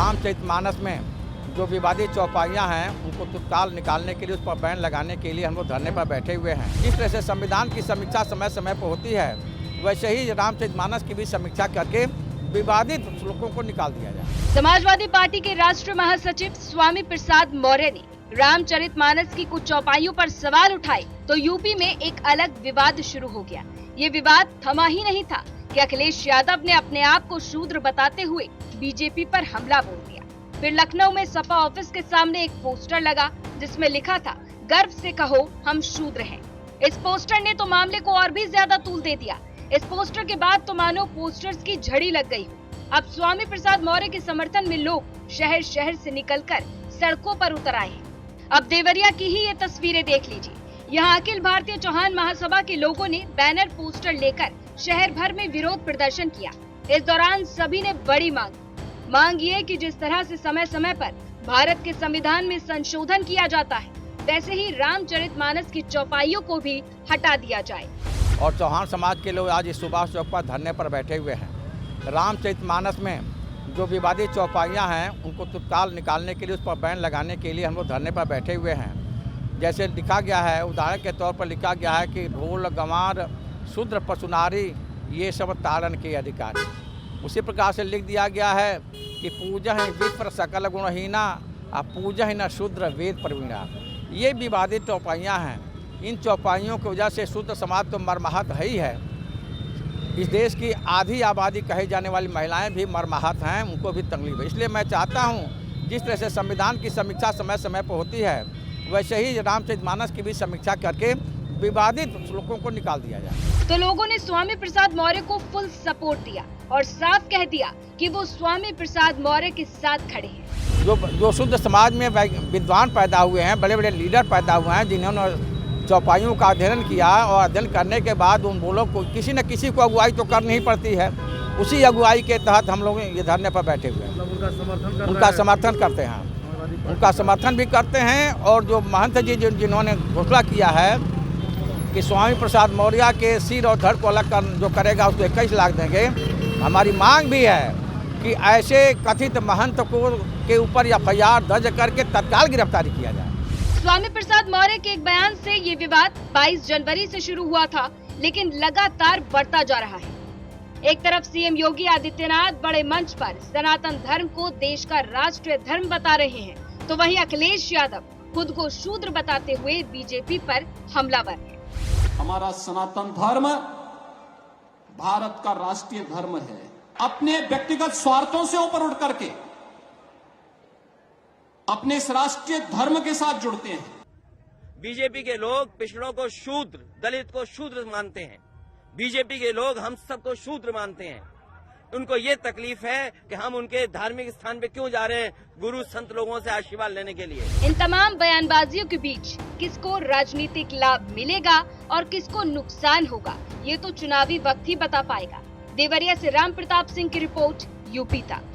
रामचरितमानस में जो विवादित चौपाइयाँ हैं उनको तत्काल निकालने के लिए, उस पर बैन लगाने के लिए हम लोग धरने पर बैठे हुए हैं। जिस तरह से संविधान की समीक्षा समय समय पर होती है, वैसे ही रामचरितमानस की भी समीक्षा करके विवादित श्लोकों को निकाल दिया जाए। समाजवादी पार्टी के राष्ट्रीय महासचिव स्वामी प्रसाद मौर्य ने रामचरितमानस की कुछ चौपाइयों पर सवाल उठाए तो यूपी में एक अलग विवाद शुरू हो गया। ये विवाद थमा ही नहीं था कि अखिलेश यादव ने अपने आप को शूद्र बताते हुए बीजेपी पर हमला बोल दिया। फिर लखनऊ में सपा ऑफिस के सामने एक पोस्टर लगा जिसमें लिखा था, गर्व से कहो हम शूद्र हैं। इस पोस्टर ने तो मामले को और भी ज्यादा तूल दे दिया। इस पोस्टर के बाद तो मानो पोस्टर्स की झड़ी लग गई। अब स्वामी प्रसाद मौर्य के समर्थन में लोग शहर शहर से निकलकर सड़कों पर उतर आए हैं। अब देवरिया की ही ये तस्वीरें देख लीजिए। यहाँ अखिल भारतीय चौहान महासभा के लोगों ने बैनर पोस्टर लेकर शहर भर में विरोध प्रदर्शन किया। इस दौरान सभी ने बड़ी मांग ये कि जिस तरह से समय समय पर भारत के संविधान में संशोधन किया जाता है, वैसे ही रामचरितमानस की चौपाइयों को भी हटा दिया जाए। और चौहान समाज के लोग आज इस सुभाष चौक पर धरने पर बैठे हुए हैं। रामचरितमानस में जो विवादित चौपाइयाँ हैं उनको तत्काल निकालने के लिए, उस पर बैन लगाने के लिए हम लोग धरने पर बैठे हुए हैं। जैसे लिखा गया है, उदाहरण के तौर पर लिखा गया है कि ढोल गंवार शूद्र पशुनारी ये सब ताड़न के अधिकारी। उसी प्रकार से लिख दिया गया है कि पूजा ही विप्र सकल गुणहीना और पूजा ही न शूद्र वेद प्रवीणा। ये विवादित चौपाइयाँ हैं। इन चौपाइयों की वजह से शूद्र समाज तो मर्माहत है ही है। इस देश की आधी आबादी कही जाने वाली महिलाएं भी मर्माहत हैं, उनको भी तकलीफ है। इसलिए मैं चाहता हूं जिस तरह से संविधान की समीक्षा समय समय पर होती है, वैसे ही रामचरितमानस की भी समीक्षा करके विवादित श्लोकों को निकाल दिया जाए। तो लोगों ने स्वामी प्रसाद मौर्य को फुल सपोर्ट दिया और साफ कह दिया कि वो स्वामी प्रसाद मौर्य के साथ खड़े हैं। जो शुद्ध समाज में विद्वान पैदा हुए हैं, बड़े बड़े लीडर पैदा हुए हैं, जिन्होंने चौपाइयों का अध्ययन किया और अध्ययन करने के बाद उन लोगों को किसी न किसी को अगुवाई तो करनी ही पड़ती है। उसी अगुवाई के तहत हम लोग ये धरने पर बैठे हुए हैं। उनका समर्थन करते हैं, उनका समर्थन भी करते हैं। और जो महंत जी जिन्होंने घोषणा किया है कि स्वामी प्रसाद मौर्य के सिर और धड़ को अलग कर जो करेगा उसको 21 लाख देंगे, हमारी मांग भी है कि ऐसे कथित महंत को के ऊपर FIR दर्ज करके तत्काल गिरफ्तारी किया जाए। स्वामी प्रसाद मौर्य के एक बयान से ये विवाद 22 जनवरी से शुरू हुआ था, लेकिन लगातार बढ़ता जा रहा है। एक तरफ सीएम योगी आदित्यनाथ बड़े मंच पर सनातन धर्म को देश का राष्ट्रीय धर्म बता रहे हैं, तो वहीं अखिलेश यादव खुद को शूद्र बताते हुए बीजेपी पर हमलावर है। हमारा सनातन धर्म भारत का राष्ट्रीय धर्म है। अपने व्यक्तिगत स्वार्थों से ऊपर उठ करके अपने इस राष्ट्रीय धर्म के साथ जुड़ते हैं। बीजेपी के लोग पिछड़ों को शूद्र, दलित को शूद्र मानते हैं। बीजेपी के लोग हम सबको शूद्र मानते हैं। उनको ये तकलीफ है कि हम उनके धार्मिक स्थान पे क्यों जा रहे हैं, गुरु संत लोगों से आशीर्वाद लेने के लिए। इन तमाम बयानबाजियों के बीच किसको राजनीतिक लाभ मिलेगा और किसको नुकसान होगा, ये तो चुनावी वक्त ही बता पाएगा। देवरिया से राम प्रताप सिंह की रिपोर्ट, यूपी तक।